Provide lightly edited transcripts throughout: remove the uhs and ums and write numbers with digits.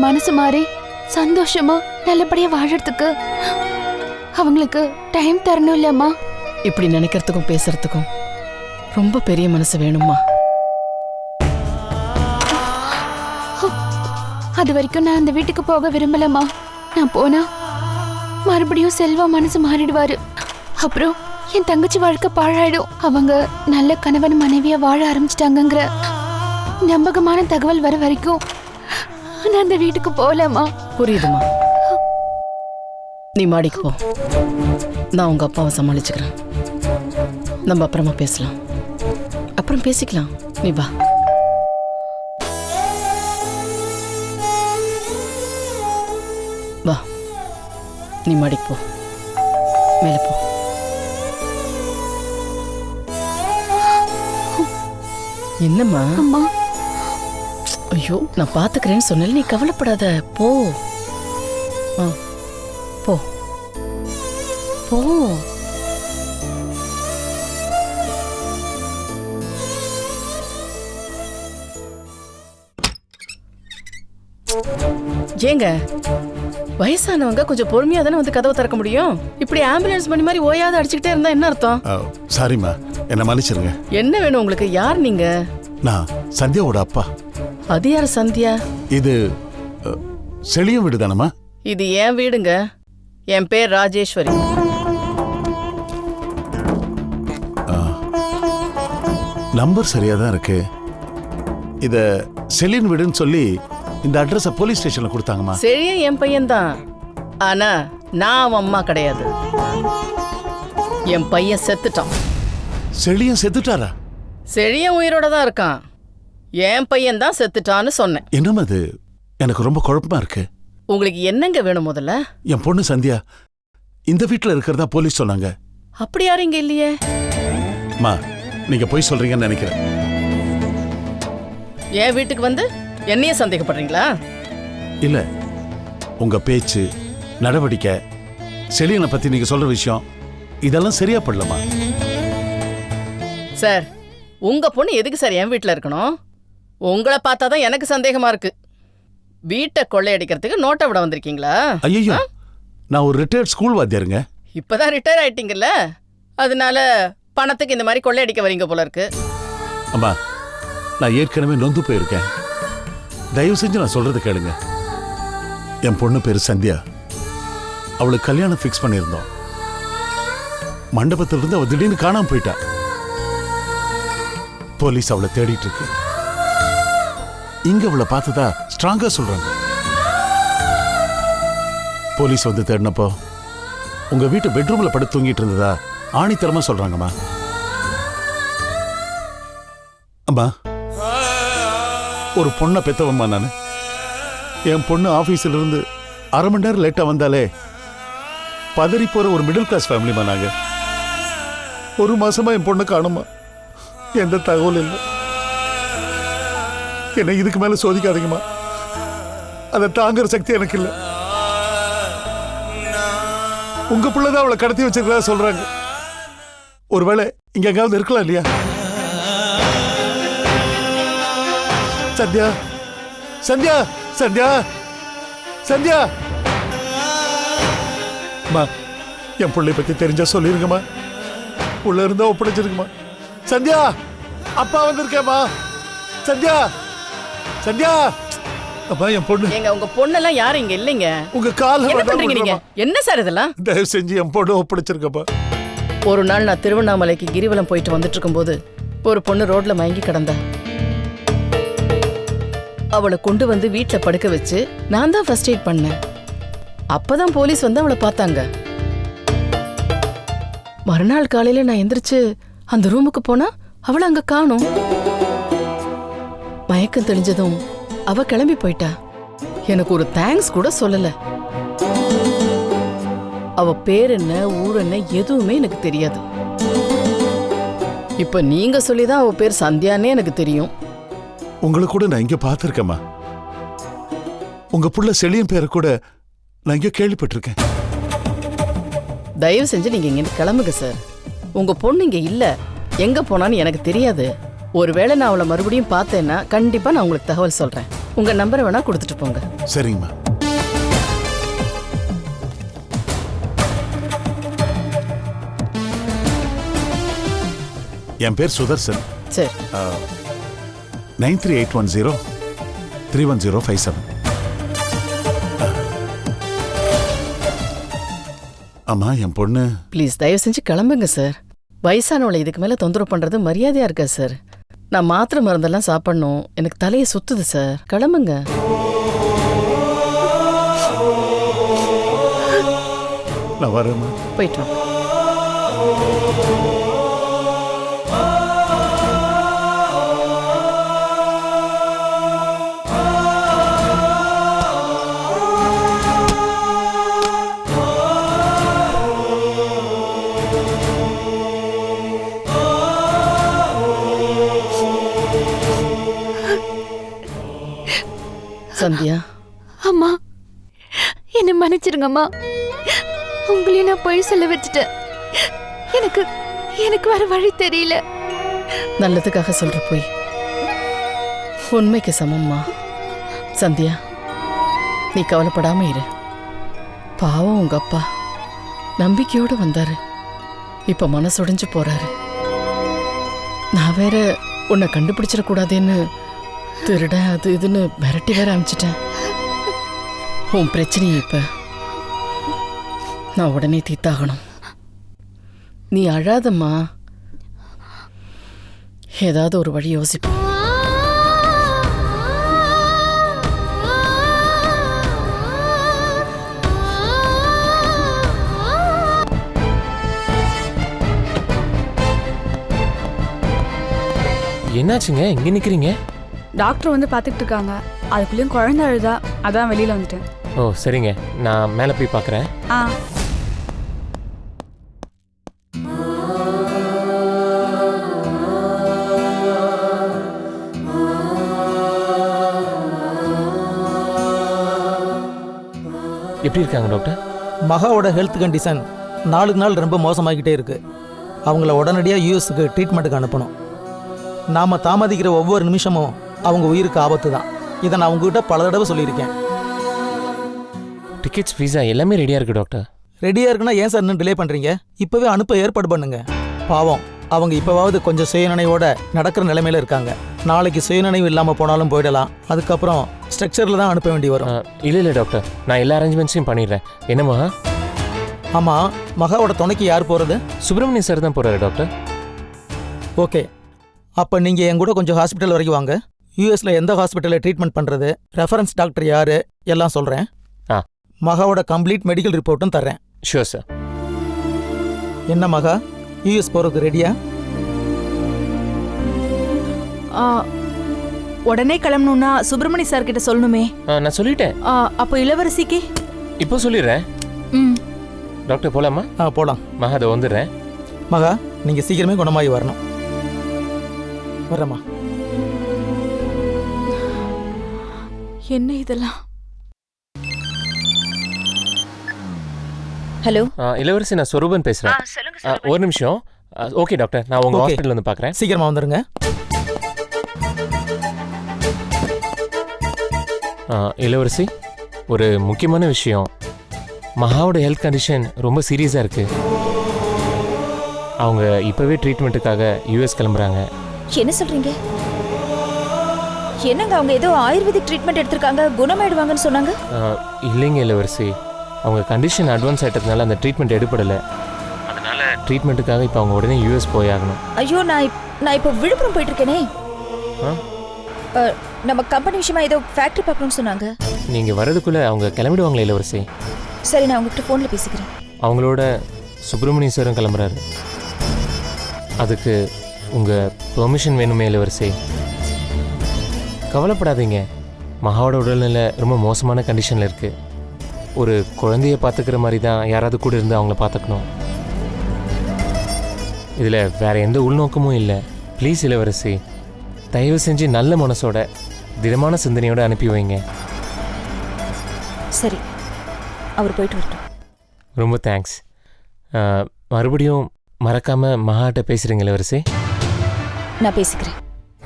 மனசு மாறி சந்தோஷமா நல்லபடியா வாழறதுக்கு அவங்களுக்கு டைம் தரணும் இல்லம்மா. இப்படி நினைக்கிறதுக்கும் பேசுறதுக்கும் ரொம்ப பெரிய மனசு வேணுமா? அது வரைக்கும் நான் அந்த வீட்டுக்கு போக விரும்பலம்மா. நான் போனா மறுபடியும் செல்வா மனசு மாறிடுவாரு. அப்புறம் என் தங்கச்சி வாழ்க்கை பாழாயிடும். அவங்க நல்ல கணவன் மனைவியா வாழ ஆரம்பிச்சிட்டாங்கிற நம்பகமான தகவல் வர வரைக்கும் நான் அந்த வீட்டுக்கு போகலம்மா. புரியுதுமா, நீ மாடிக்கு போ. நான் உங்க அப்பாவை சமாளிச்சுக்கிறேன். நம்ம அப்புறமா பேசலாம். அப்புறம் பேசிக்கலாம். நீ வா. வா, நீ மாடிக்கு போ. மேலே போ. என்னம்மா? அம்மா, ஐயோ, நான் பாத்துக்கிறேன்னு சொன்னல, நீ கவலைப்படாத. போ போ போ. ஏங்க, வயசானவங்க கொஞ்சம் பொறுமையா தானே வந்து கதவை திறக்க முடியும். இப்படி ஆம்புலன்ஸ் பண்ணி மாதிரி ஓயாத அடிச்சுக்கிட்டே இருந்தா என்ன அர்த்தம்? சாரிம்மா, என்ன மன்னிச்சிருங்க. என்ன வேணும் உங்களுக்கு? யார் நீங்க? நான் சந்தியாவோட அப்பா. அது யார் சந்தியா? இது செழியும் வீடு தானம்மா? இது என் வீடுங்க. என் பேர் ராஜேஸ்வரி. நம்பர் சரியா தான் இருக்கு. இத செலின் வீடுன்னு சொல்லி இந்த அட்ரஸ போலீஸ் ஸ்டேஷன்ல கொடுத்தாங்கம்மா. செழியன் என் பையன் தான். ஆனா நான் அவன் அம்மா கிடையாது. என் பையன் செத்துட்டான். செழியன் செத்துட்டாரா? செழியன் உயிரோட தான் இருக்கான். என் பையன் தான் செத்துட்டான்னு சொன்னேன். என்னம்மா இது? எனக்கு ரொம்ப குழப்பமா இருக்கு. உங்களுக்கு என்னங்க வேணும் முதல்ல? என் பொண்ணு சந்தியா இந்த வீட்டுல இருக்கிறதா போலீஸ் சொன்னாங்க. அப்படி யாரும் இங்க இல்லையே. மா, நீங்க போய் சொல்றீங்கன்னு நினைக்கிறேன். என் வீட்டுக்கு வந்து என்னையே சந்தேகப்படுறீங்களா? இல்ல, உங்க பேச்சு, நடவடிக்கை, செலியனை பத்தி நீங்க சொல்ற விஷயம் இதெல்லாம் சரியா படலமா? சார், உங்க பொண்ணு எதுக்கு சார் என் வீட்டுல இருக்கணும்? உங்களை பார்த்தாதான் எனக்கு சந்தேகமா இருக்கு. வீட்டை கொள்ளையடிக்கிறதுக்கு நோட்டை விட வந்திருக்கீங்களா? ஐயோ, நான் ஒரு ரிட்டையர்ட் ஸ்கூல் வாத்தியாருங்க. இப்பதான் ரிட்டையர் ஆயிட்டீங்கல்ல, அதனால பணத்துக்கு இந்த மாதிரி கொள்ளையடிக்க வரீங்க போல இருக்கு. அம்மா, நான் ஏற்கனவே நொந்து போயிருக்கேன். தயவு செஞ்சு நான் சொல்றது கேளுங்க. என் பொண்ணு பேரு சந்தியா. அவளுக்கு கல்யாணம் ஃபிக்ஸ் பண்ணியிருந்தோம். மண்டபத்துல இருந்து அவ திடீர்னு காணாம போயிட்டா. போலீஸ் அவளை தேடிட்டு இருக்கு. இங்க அவளை பார்த்ததா ஸ்ட்ராங்கா சொல்றாங்க. போலீஸ் வந்து தேடினப்போ உங்க வீட்டு பெட்ரூம்ல படுத்து தூங்கிட்டு இருந்ததா ஆணித்தரமா சொல்றாங்கம்மா. அம்மா, ஒரு பொண்ணை பெத்தவம்மா நானு. என் பொண்ணு ஆபீஸ்ல இருந்து அரை மணி நேரம் லேட்டா வந்தாலே பதறி போற ஒரு மிடில் கிளாஸ் ஃபேமிலிமா நாங்க. ஒரு மாசமா என் பொண்ணு காணுமா, எந்த தகவல் இல்லை. என்னை இதுக்கு மேல சோதிக்காதீங்கம்மா. அதை தாங்குற சக்தி எனக்கு இல்லை. உங்க பிள்ளைதான் அவளை கடத்தி வச்சிருக்கா சொல்றாங்க. ஒருவேளை இங்க எங்காவது இருக்கலாம் இல்லையா? சந்தியா, சந்தியா, சந்தியா, சந்தியா. அம்மா, என் பிள்ளை பத்தி தெரிஞ்சா சொல்லிருங்கம்மா. உள்ள இருந்தா ஒப்படைச்சிருக்குமா. சந்தியா, அப்பா வந்திருக்கேம்மா. சந்தியா, சந்தியா. அப்பா, என் பொண்ணு. எங்க உங்க பொண்ணெல்லாம் யாரும் இங்க இல்லைங்க. உங்க கால என்ன பண்றீங்க நீங்க? என்ன சார் இதெல்லாம்? தயவு செஞ்சு என் பொண்ணு ஒப்படைச்சிருக்கப்பா. ஒரு நாள் நான் திருவண்ணாமலைக்கு கிரிவலம் போயிட்டு வந்துட்டு இருக்கும்போது ஒரு பொண்ணு ரோட்ல மயங்கி கிடந்தா. அவளை கொண்டு வந்து வீட்டுல படுக்க வச்சு நான் தான் ஃபர்ஸ்ட் எய்ட் பண்ணேன். அப்பதான் போலீஸ் வந்து அவளை பார்த்தாங்க. மறுநாள் காலையில நான் எந்திரிச்சு அந்த ரூமுக்கு போனா அவளை அங்க காணோம். மயக்கம் தெளிஞ்சதும் அவ கிளம்பி போயிட்டா. எனக்கு ஒரு தேங்க்ஸ் கூட சொல்லல. அவ பேர் என்ன, ஊர் என்ன, எதுவுமே எனக்கு தெரியாது. இப்ப நீங்க சொல்லிதான் அவ பேர் சந்தியானே எனக்கு தெரியும். உங்களை கூட நான் இங்க பாத்திருக்கேம்மா. உங்க புள்ள செழியன் பேரை கூட நான் இங்க கேள்விப்பட்டிருக்கேன். தயவு செஞ்சு நீங்க இங்க கிளம்புங்க சார். உங்க பொண்ணு இங்க இல்ல. எங்க போனான்னு எனக்கு தெரியாது. ஒருவேளை நான் அவளை மறுபடியும் பார்த்தேன்னா கண்டிப்பா நான் உங்களுக்கு தகவல் சொல்றேன். உங்க நம்பரை வேணா கொடுத்துட்டு போங்க. சரிங்கம்மா. என் பேர் சுதர்சன். சரி. 9381031057. அம்மா என் பொண்ணு. ப்ளீஸ் தயவு செஞ்சு கிளம்புங்க சார். வயசானவளை இதுக்கு மேல தொந்தரவு பண்றது மரியாதையா இருக்கா சார்? நான் மாத்திரை மருந்தெல்லாம் சாப்பிடணும். எனக்கு தலையை சுத்துது சார். கிளம்புங்க. நான் வரேம்மா. போயிட்டு வாங்க. சந்தியா. அம்மா என்ன மன்னிச்சிருங்கம்மா. உங்களையும் நான் போய் சொல்ல வச்சுட்டேன். எனக்கு எனக்கு வேற வழி தெரியல. நல்லதுக்காக சொல்ற போய் உண்மைக்கு சமம்மா. சந்தியா, நீ கவலைப்படாம இரு. பாவம் உங்க அப்பா நம்பிக்கையோடு வந்தாரு. இப்ப மனசுடைஞ்சு போறாரு. நான் வேற உன்னை கண்டுபிடிச்சிடக்கூடாதுன்னு திருட அது இதுன்னு மிரட்டி வேற அமிச்சிட்டேன். உன் பிரச்சனையை இப்ப நான் உடனே தீர்த்தாகணும். நீ அழாதம்மா. ஏதாவது ஒரு வழி யோசிப்போம். என்னாச்சுங்க இங்க நிக்கிறீங்க? டாக்டர் வந்து பார்த்துட்டு இருக்காங்க. அதுக்குள்ளேயும் குழந்தை அழுதா, அதான் வெளியில வந்துட்டேன். ஓ சரிங்க, நான் மேலே போய் பார்க்குறேன். ஆ எப்படி இருக்காங்க டாக்டர்? மகாவோட ஹெல்த் கண்டிஷன் நாளுக்கு நாள் ரொம்ப மோசமாகிட்டே இருக்கு. அவங்கள உடனடியாக யூஎஸ்க்கு ட்ரீட்மெண்ட்டுக்கு அனுப்பணும். நாம் தாமதிக்கிற ஒவ்வொரு நிமிஷமும் அவங்க உயிருக்கு ஆபத்து தான். இதை நான் உங்ககிட்ட பல தடவை சொல்லியிருக்கேன். டிக்கெட்ஸ் வீசா எல்லாமே ரெடியாக இருக்குது டாக்டர். ரெடியாக இருக்குன்னா ஏன் சார் இன்னும் டிலே பண்ணுறீங்க? இப்போவே அனுப்ப ஏற்பாடு பண்ணுங்க. பாவம், அவங்க இப்போவாவது கொஞ்சம் சுயநினைவோட நடக்கிற நிலைமையில இருக்காங்க. நாளைக்கு சுயநினைவு இல்லாமல் போனாலும் போயிடலாம். அதுக்கப்புறம் ஸ்ட்ரக்சரில் தான் அனுப்ப வேண்டி வரும். இல்லை இல்லை டாக்டர், நான் எல்லா அரேஞ்ச்மெண்ட்ஸையும் பண்ணிடுறேன். என்னம்மா? ஆமாம், மகாவோட துணைக்கு யார் போகிறது? சுப்பிரமணிய சார் தான் போகிறாரு டாக்டர். ஓகே, அப்போ நீங்கள் என் கூட கொஞ்சம் ஹாஸ்பிட்டல் வரைக்கும் வாங்க. யூஎஸில் எந்த ஹாஸ்பிட்டலில் ட்ரீட்மெண்ட் பண்ணுறது, ரெஃபரன்ஸ் டாக்டர் யார் எல்லாம் சொல்கிறேன். ஆ, மகாவோட கம்ப்ளீட் மெடிக்கல் ரிப்போர்ட்டும் தர்றேன். Sure sir. என்ன மகா, யூஎஸ் போகிறதுக்கு ரெடியா? உடனே கிளம்பணும்னா சுப்பிரமணிய சார் கிட்ட சொல்லணுமே. நான் சொல்லிட்டேன். அப்போ இளவரசிக்கு இப்போ சொல்லிடுறேன். டாக்டர் போலாமா? போகலாம். மகா அதை வந்துடுறேன். மகா, நீங்கள் சீக்கிரமே குணமாகி வரணும். வரேம்மா. என்ன இதெல்லாம்? ஹலோ இளவரசி, நான் சொரூபன் பேசுகிறேன். ஒரு நிமிஷம். ஓகே டாக்டர், நான் உங்கள் ஹாஸ்பிட்டல் வந்து பார்க்குறேன். சீக்கிரமாக வந்துடுங்க. இளவரசி, ஒரு முக்கியமான விஷயம். மகாவோட ஹெல்த் கண்டிஷன் ரொம்ப சீரியஸாக இருக்குது. அவங்க இப்போவே ட்ரீட்மெண்ட்டுக்காக யூஎஸ் கிளம்புறாங்க. என்ன சொல்றீங்க? என்னங்க, அவங்க ஏதோ ஆயுர்வேதிக் ட்ரீட்மெண்ட் எடுத்திருக்காங்க, குணமாயிடுவாங்கன்னு சொன்னாங்க. இல்லைங்க இளவரசி, அவங்க கண்டிஷன் அட்வான்ஸ் ஆகிட்டதுனால அந்த ட்ரீட்மெண்ட் எடுப்படலை. அதனால ட்ரீட்மெண்ட்டுக்காக இப்போ அவங்க உடனே யூஎஸ் போயாகணும். ஐயோ, நான் இப்போ விழுப்புரம் போயிட்டு இருக்கேனே. நம்ம கம்பெனி விஷயமா ஏதோ ஃபேக்டரி பார்க்கணும்னு சொன்னாங்க. நீங்கள் வர்றதுக்குள்ளே அவங்க கிளம்பிடுவாங்களே இளவரசி? சரி, நான் உங்ககிட்ட ஃபோனில் பேசிக்கிறேன். அவங்களோட சுப்பிரமணிய சாரும் கிளம்புறாரு. அதுக்கு உங்கள் பெர்மிஷன் வேணுமே இளவரசி? கவலைப்படாதீங்க, மகாவோட உடல்நிலை ரொம்ப மோசமான கண்டிஷனில் இருக்குது. ஒரு குழந்தைய பார்த்துக்கிற மாதிரி தான் யாராவது கூட இருந்து அவங்கள பார்த்துக்கணும். இதில் வேறு எந்த உள்நோக்கமும் இல்லை. ப்ளீஸ் இளவரசி, தயவு செஞ்சு நல்ல மனசோட திடமான சிந்தனையோடு அனுப்பி வைங்க. சரி, அவர் போயிட்டு வரட்டும். ரொம்ப தேங்க்ஸ். மறுபடியும் மறக்காமல் மகாட்ட பேசுகிறீங்க இளவரசி? நான் பேசிக்கிறேன்.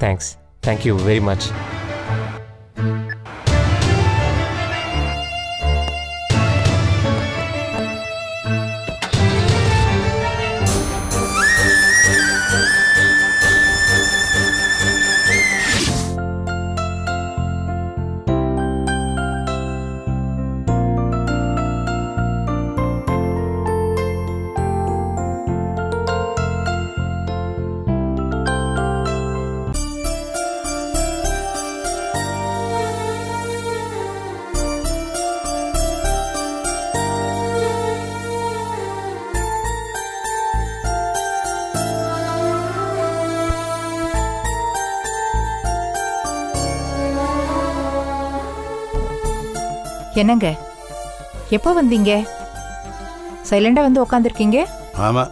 Thank you very much. என்னங்க எப்போ வந்தீங்க? சைலண்டா வந்து உக்காந்துருக்கீங்க. ஆமா,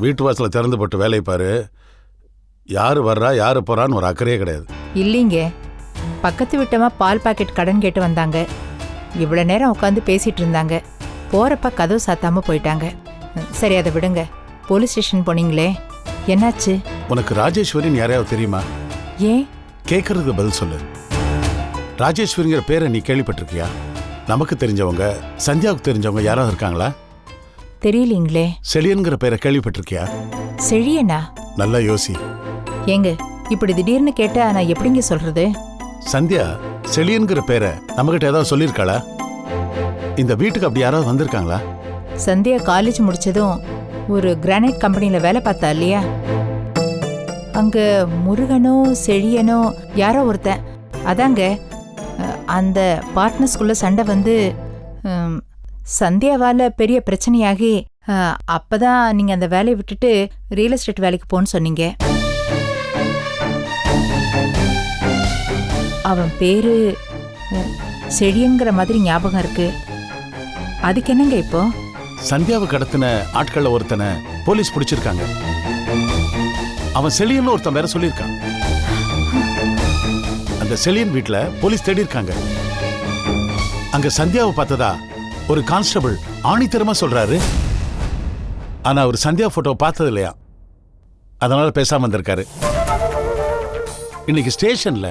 வீட்டு வாசலை திறந்து போட்டு வேலையை பாரு. யாரு வர்றா யாரு போறான்னு ஒரு அக்கறையே கிடையாது. இல்லைங்க, பக்கத்து வீட்டமா பால் பாக்கெட் கடன் கேட்டு வந்தாங்க. இவ்வளோ நேரம் உட்காந்து பேசிட்டு இருந்தாங்க. போறப்ப கதவு சாத்தாம போயிட்டாங்க. சரி, அதை விடுங்க. போலீஸ் ஸ்டேஷன் போனீங்களே, என்னாச்சு? உனக்கு ராஜேஸ்வரின்னு யாரையாவது தெரியுமா? ஏன்? கேட்கறதுக்கு பதில் சொல்லு. ராஜேஸ்வரிங்கிற பேரை நீ கேள்விப்பட்டிருக்கியா? நமக்கு தெரிஞ்சவங்க, சந்தியாவுக்கு தெரிஞ்சவங்க யாராவது இருக்காங்களா? தெரியலீங்களே. செழியன்கிற பேரை கேள்விப்பட்டிருக்கியா? செழியனா? நல்லா யோசி. ஏங்க இப்படி திடீர்னு கேட்டா நான் எப்படிங்க சொல்றது? சந்தியா செழியன்கிற பேரை நம்மகிட்ட ஏதாவது சொல்லியிருக்காளா? இந்த வீட்டுக்கு அப்படி யாராவது வந்திருக்காங்களா? சந்தியா காலேஜ் முடிச்சதும் ஒரு கிரானைட் கம்பெனில வேலை பார்த்தா இல்லையா? அங்க முருகனோ செழியனோ யாரோ ஒருத்தன். அதாங்க, அந்த பார்ட்னர்ஸ்குள்ள சண்டை வந்து சந்தியாவால பெரிய பிரச்சனையாகி அப்பதான் நீங்க அந்த வேலையை விட்டுட்டு ரியல் எஸ்டேட் வேலைக்கு போன்னு சொன்னீங்க. அவன் பேரு செழியன்கிற மாதிரி ஞாபகம் இருக்கு. அதுக்கு என்னங்க இப்போ? சந்தியாவை கடத்தின ஆட்கள்ல ஒருத்தனை போலீஸ் பிடிச்சிருக்காங்க. அவன் செழியன் ஒருத்தன் வேற சொல்லியிருக்கான். அந்த செழியன் வீட்டுல போலீஸ் தேடி இருக்காங்க. அங்க சந்தியாவை பார்த்ததா ஒரு கான்ஸ்டபிள் ஆணித்தரமா சொல்றாரு. ஆனா அவர் சந்தியா போட்டோ பார்த்தது இல்லையா, அதனால பேசாம வந்திருக்காரு. இன்னைக்கு ஸ்டேஷன்ல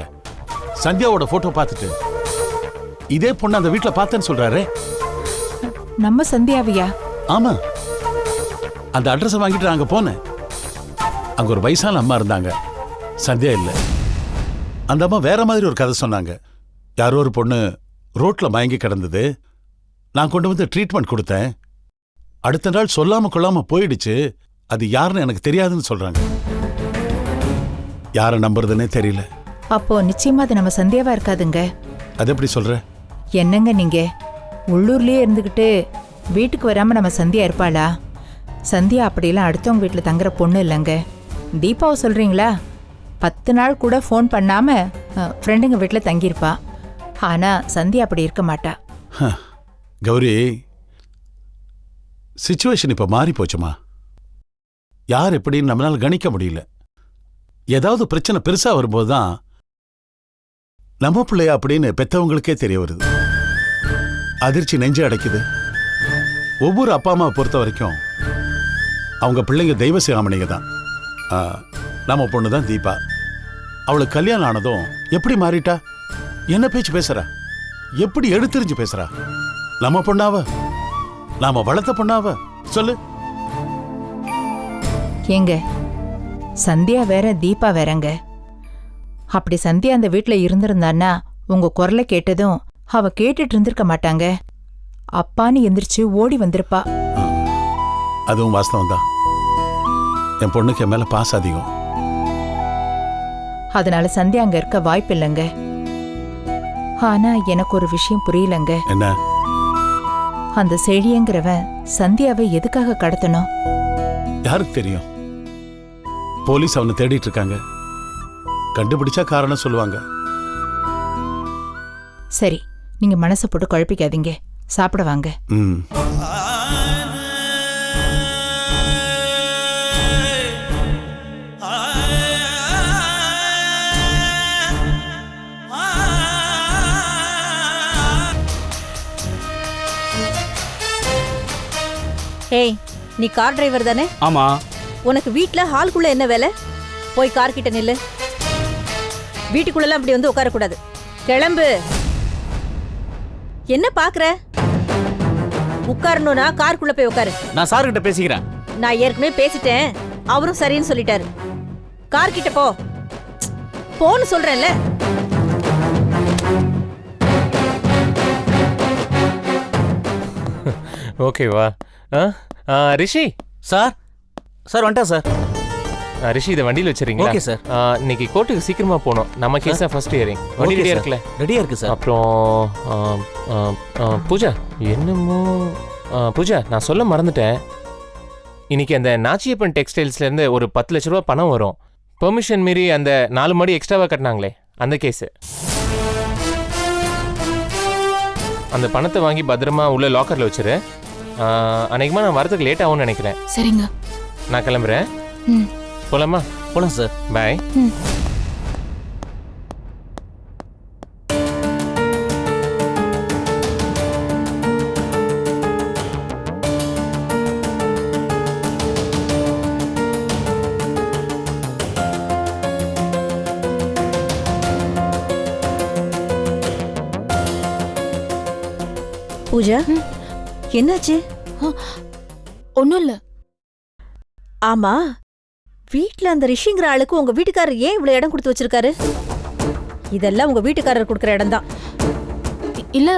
சந்தியாவோட போட்டோ பார்த்துட்டு இதே பொண்ணு அந்த வீட்டுல பார்த்தேன்னு சொல்றாரு. நம்ம சந்தியாவியா? ஆமா, அந்த அட்ரஸ் வாங்கிட்டு அங்க போனேன். அங்க ஒரு வயசான அம்மா இருந்தாங்க, சந்தியா இல்ல. அந்த அம்மா வேற மாதிரி ஒரு கதை சொன்னாங்க. யாரோ ஒரு பொண்ணு ரோட்ல மயங்கி கிடந்தது. நான் கொண்டு வந்து ட்ரீட்மெண்ட் கொடுத்தேன். அடுத்த நாள் சொல்லாம கொள்ளாம போயிடுச்சு. அது யாருன்னு எனக்கு தெரியாதுன்னு சொல்றாங்க. யாரை நம்புறதுன்னே தெரியல. அப்போ நிச்சயமா அது நம்ம சந்தியாவா இருக்காதுங்க. அது எப்படி சொல்ற? என்னங்க நீங்க உள்ளூர்லயே இருந்துகிட்டு வீட்டுக்கு வராம நம்ம சந்தியா இருப்பாளா? சந்தியா அப்படிலாம் அடுத்தவங்க வீட்டுல தங்குற பொண்ணு இல்லைங்க. தீபாவை சொல்றீங்களா? 10 நாள் கூட ஃபோன் பண்ணாம ஃப்ரெண்டுங்க வீட்டில் தங்கியிருப்பா. ஆனா சந்தியா அப்படி இருக்க மாட்டா. கௌரி, சிச்சுவேஷன் இப்ப மாறி போச்சுமா. யார் எப்படின்னு நம்மளால கணிக்க முடியல. ஏதாவது பிரச்சனை பெருசா வரும்போதுதான் நம்ம பிள்ளையா அப்படின்னு பெத்தவங்களுக்கே தெரிய வருது. அதிர்ச்சி நெஞ்சு அடைக்குது. ஒவ்வொரு அப்பா அம்மாவை பொறுத்த வரைக்கும் அவங்க பிள்ளைங்க தெய்வ சிகாமணிங்க தான். நம்ம பொண்ணு தான் தீபா. அவளுக்கு கல்யாணம் ஆனதும் எப்படி மாறிட்டா? என்ன பேச்சு பேசுறா? எப்படி எடுத்துரிஞ்சு பேசுறா? நம்ம பொண்ணாவ, நாம வளர்த்த பொண்ணாவ சொல்லு. ஏங்க, சந்தியா வேற தீபா வேறங்க. அப்படி சந்தியா அந்த வீட்டுல இருந்திருந்தான்னா உங்க குரலை கேட்டதும் அவ கேட்டுட்டு இருந்திருக்க மாட்டாங்க. அப்பான்னு எந்திரிச்சு ஓடி வந்திருப்பா. அதுவும் வாஸ்தவம் தான். என் பொண்ணுக்கு என் மேல பாசம் அதிகம். அதனால சந்தியா அங்க இருக்க வாய்ப்பு இல்லைங்க. ஆனா எனக்கு ஒரு விஷயம் புரியலங்க. என்ன? அந்த செழியங்கிறவன் சந்தியாவை எதுக்காக கடத்தணும்? யாருக்கு தெரியும்? போலீஸ் அவனை தேடிட்டு இருக்காங்க. கண்டுபிடிச்சா காரணம் சொல்லுவாங்க. சரி, நீங்க மனசை போட்டு குழப்பிக்காதீங்க. சாப்பிட வாங்க. ஏய், நீ கார் டிரைவர் தானே? ஆமா. உனக்கு வீட்ல ஹால்குள்ள என்ன வேலை? போய் கார் கிட்ட நில்லு. வீட்டுக்குள்ளெல்லாம் அப்படி வந்து உட்காரக்கூடாது. கிளம்பு. என்ன பாக்குற? உட்காரணும்னா காருக்குள்ள போய் உட்காரு. நான் சார் கிட்ட பேசிக்கிறேன். நான் ஏற்கனவே பேசிட்டேன், அவரும் சரின்னு சொல்லிட்டாரு. கார் கிட்ட போ. போன்னு சொல்றேன்ல. ஓகேவா? ரிஷி சார் சார் வந்துட்டேன் சார். ரிஷி இதை வண்டியில் வச்சிருக்கீங்களா? Okay sir. இன்னைக்கு கோர்ட்டுக்கு சீக்கிரமா போகணும். நம்ம கேஸ் தான் ஃபர்ஸ்ட் ஹியரிங். வண்டி ரெடியா இருக்குல்ல? ரெடியா இருக்கு சார். அப்புறம் பூஜா என்னமோ பூஜா நான் சொல்ல மறந்துட்டேன். இன்னைக்கு அந்த நாச்சியப்பன் டெக்ஸ்டைல்ஸ்லேருந்து ஒரு 10 லட்ச ரூபா பணம் வரும். பெர்மிஷன் மீறி அந்த 4 மாடி எக்ஸ்ட்ராவாக கட்டினாங்களே அந்த கேஸு. அந்த பணத்தை வாங்கி பத்திரமா உள்ள லாக்கரில் வச்சிரு. அன்னைக்குமா நான் வரதுக்கு லேட் ஆகும்னு நினைக்கிறேன். சரிங்க, நான் கிளம்புறேன். ம் போலாமா? போலாம் சார். பாய். ம். பூஜா, என்னாச்சு? ஒன்றும் இல்லை. ஆமா, வீட்ல அந்த ரிஷிங்கிற ஆளுக்கு உங்க வீட்டுக்காரர் ஏன் இவ்வளவு இடம் கொடுத்து வச்சிருக்காரு? இதெல்லாம் உங்க வீட்டுக்காரர் கொடுக்குற இடம் தான். இல்லை,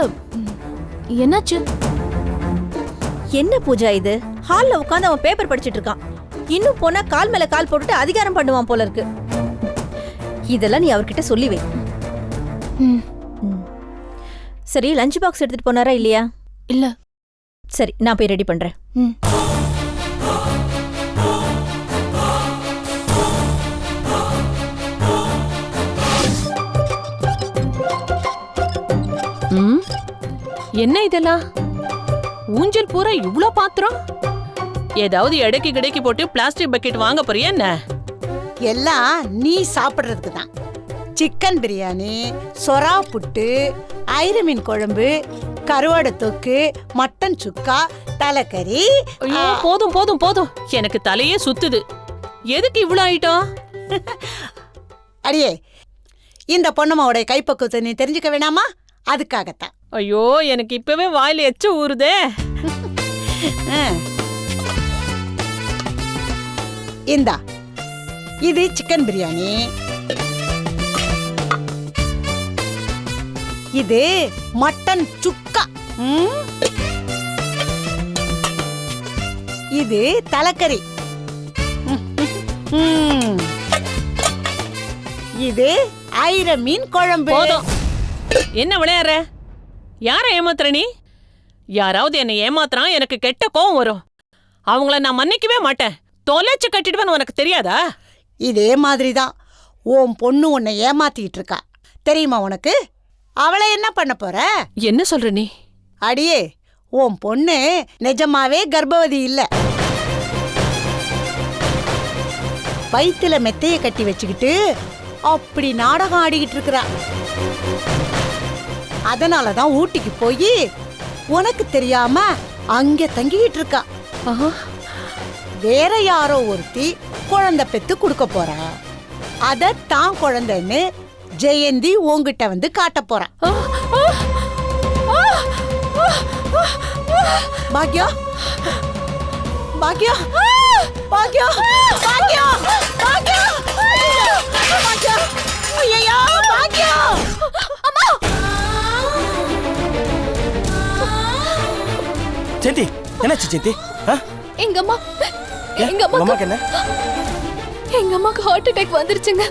என்னாச்சு? என்ன பூஜா இது? ஹால்ல உட்காந்து அவன் பேப்பர் படிச்சிட்டு இருக்கான். இன்னும் போனா கால் மேல கால் போட்டுட்டு அதிகாரம் பண்ணுவான் போல இருக்கு. இதெல்லாம் நீ அவர்கிட்ட சொல்லி வை. ம் சரி, லஞ்ச் பாக்ஸ் எடுத்துட்டு போனாரா இல்லையா? இல்லை. சரி, நான் போய் ரெடி பண்றேன். ம் என்ன இதெல்லாம்? ஊஞ்சல் பூரா இவ்ளோ பாத்திரம்? ஏதாவது எடைக்கு கிடைக்கு போட்டு பிளாஸ்டிக் பக்கெட் வாங்க போறியா என்ன? எல்லாம் நீ சாப்பிடுறதுக்கு தான். சிக்கன் பிரியாணி, சொரா புட்டு, ஐரு மீன் குழம்பு, கருவாடு தொக்கு, மட்டன் சுக்கா, தலைக்கறி. ஐயோ, போதும் போதும் போதும், எனக்கு தலையே சுத்துது. எதுக்கு இவ்ளோ ஐட்டம்? அடியே, இந்த பொண்ணம்மாவோட கைப்பக்குவத்தை நீ தெரிஞ்சுக்க வேணாமா? அதுக்காகத்தான். ஐயோ, எனக்கு இப்பவே வாயில எச்ச ஊறுதே. இந்தா, இது சிக்கன் பிரியாணி, இது மட்டன் சுக்கா, இது தலைக்கறி, இது ஐர மீன் குழம்பு. போதும். என்ன விளையாடுற? யார ஏமாத்துற நீ? யாராவது என்னை ஏமாத்துறான், எனக்கு கெட்ட கோவம் வரும். அவங்கள நான் மன்னிக்கவே மாட்டேன். தொலைச்சு கட்டிடுவேன்னு உனக்கு தெரியாதா? இதே மாதிரிதான் உன் பொண்ணு உன்னை ஏமாத்திட்டு இருக்கா, தெரியுமா உனக்கு? அவளை என்ன பண்ண போற? என்ன சொல்ற நீ? அடியே, உன் பொண்ணு நிஜமாவே கர்ப்பவதி இல்ல. வயித்துல மெத்தைய கட்டி வச்சுக்கிட்டு அப்படி நாடகம் ஆடிக்கிட்டு இருக்கிறா. அதனாலதான் ஊட்டிக்கு போய் உனக்கு தெரியாம அங்க தங்கிக்கிட்டு இருக்கா. வேற யாரோ ஒருத்தி குழந்தை பெத்து கொடுக்க போறா. அத தான் குழந்தைன்னு ஜெயந்தி உன்கிட்ட வந்து காட்ட போறா. பாக்யா, பாக்யா, பாக்யா, பாக்யா, பாக்யா, பாக்யா, ஐயா, பாக்யா. அம்மா, ஜெயந்தி, என்னாச்சு ஜெயந்தி? எங்க அம்மா, எங்க அம்மாக்கு என்ன? எங்க அம்மாக்கு ஹார்ட் அட்டாக் வந்துருச்சுங்க.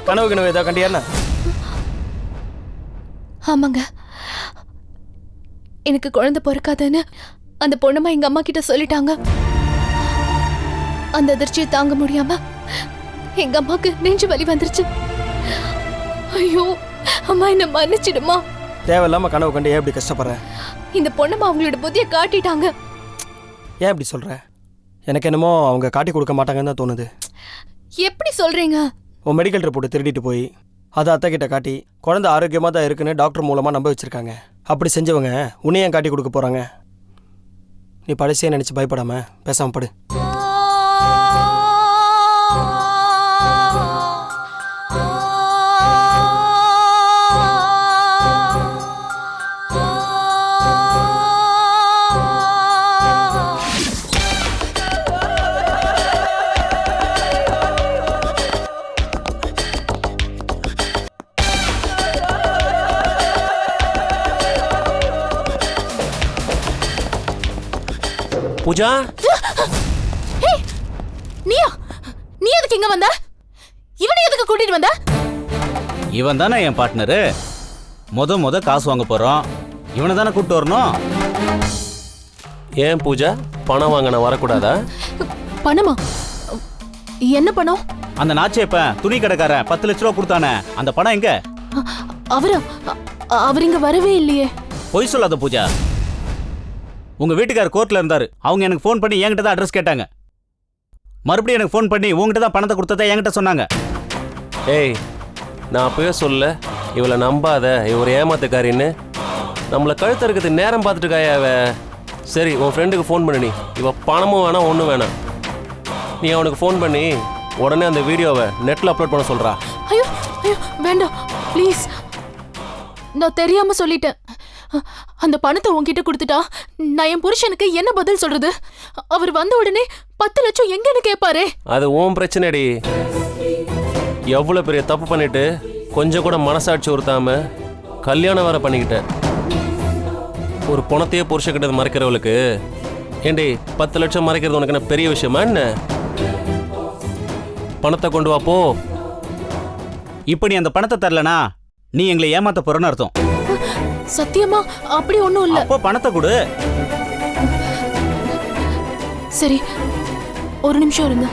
கனவு கனவு ஏதாவது கண்டியா? ஆமாங்க, எனக்கு குழந்தை பிறக்காதுன்னு அந்த பொண்ணம்மா எங்க அம்மா கிட்ட சொல்லிட்டாங்க. அந்த அதிர்ச்சியை தாங்க முடியாம எங்க அம்மாக்கு நெஞ்சு வலி வந்துருச்சு. ஐயோ அம்மா, என்ன மன்னிச்சிடுமா. தேவையில்லாம கனவு கண்டு ஏன் இப்படி கஷ்டப்படுற? இந்த பொண்ணம்மா அவங்களோட புத்தியை காட்டிட்டாங்க. ஏன் இப்படி சொல்ற? எனக்கு என்னமோ அவங்க காட்டி கொடுக்க மாட்டாங்கன்னு தான் தோணுது. எப்படி சொல்றீங்க? உன் மெடிக்கல் ரிப்போர்ட்டை திருடிட்டு போய் அதை அத்தை கிட்ட காட்டி குழந்தை ஆரோக்கியமாக தான் இருக்குன்னு டாக்டர் மூலமாக நம்ப வச்சிருக்காங்க. அப்படி செஞ்சவங்க உன்னையும் காட்டி கொடுக்க போகிறாங்க. நீ பழசையே நினச்சி பயப்படாம பேசாம படு. பூஜா நீயா? நீ எதுக்கு இங்க வந்த? இவனை எதுக்கு கூட்டிட்டு வந்த? இவன் தானே என் பார்ட்னரு. முத காசு வாங்க போறோம், இவனை தானே கூப்பிட்டு வரணும். ஏன் பூஜா, பணம் வாங்க நான் வரக்கூடாதா? பணமா? என்ன பணம்? அந்த நாச்சியப்பன் துணி கடைக்காரன் 10 லட்ச ரூபா கொடுத்தானே, அந்த பணம் எங்க? அவரா? அவர் இங்க வரவே இல்லையே. பொய் சொல்லாத பூஜா. உங்க வீட்டுக்காரர் கோர்ட்ல இருந்தாரு. அவங்க எனக்கு ஃபோன் பண்ணி என்கிட்ட தான் அட்ரஸ் கேட்டாங்க. மறுபடியும் எனக்கு ஃபோன் பண்ணி உங்ககிட்ட தான் பணத்தை கொடுத்ததை என்கிட்ட சொன்னாங்க. ஏய், நான் அப்பவே சொல்ல, இவளை நம்பாத, இவர் ஏமாத்துக்காரின்னு. நம்மளை கழுத்து இருக்கிறது நேரம் பார்த்துட்டு காயாவ. சரி, உன் ஃப்ரெண்டுக்கு ஃபோன் பண்ணி, இவ பணமும் வேணாம் ஒன்றும் வேணாம். நீ அவனுக்கு ஃபோன் பண்ணி உடனே அந்த வீடியோவை நெட்டில் அப்லோட் பண்ண சொல்கிறா. ஐயோ ஐயோ வேண்டாம் ப்ளீஸ். நான் தெரியாம சொல்லிட்டேன். அந்த பணத்தை உன்கிட்ட கொடுத்துட்டா நான் என் புருஷனுக்கு என்ன பதில் சொல்றது? அவர் வந்த உடனே 10 லட்சம் எங்கன்னு கேட்பாரே. அது உன் பிரச்சனைடி. எவ்வளோ பெரிய தப்பு பண்ணிட்டு கொஞ்சம் கூட மனசாட்சி உறுத்தாம கல்யாணம் வேற பண்ணிக்கிட்ட. ஒரு பணத்தையே புருஷக்கிட்டது மறைக்கிறவளுக்கு ஏண்டி 10 லட்சம் மறைக்கிறது உனக்கு என்ன பெரிய விஷயமா என்ன? பணத்தை கொண்டு வா போ. இப்போ நீ அந்த பணத்தை தரலனா நீ எங்களை ஏமாத்த போறன்னு அர்த்தம். சத்தியமா அப்படி ஒண்ணும் இல்ல. அப்போ பணத்தை கொடு. சரி, ஒரு நிமிஷம் இருங்க.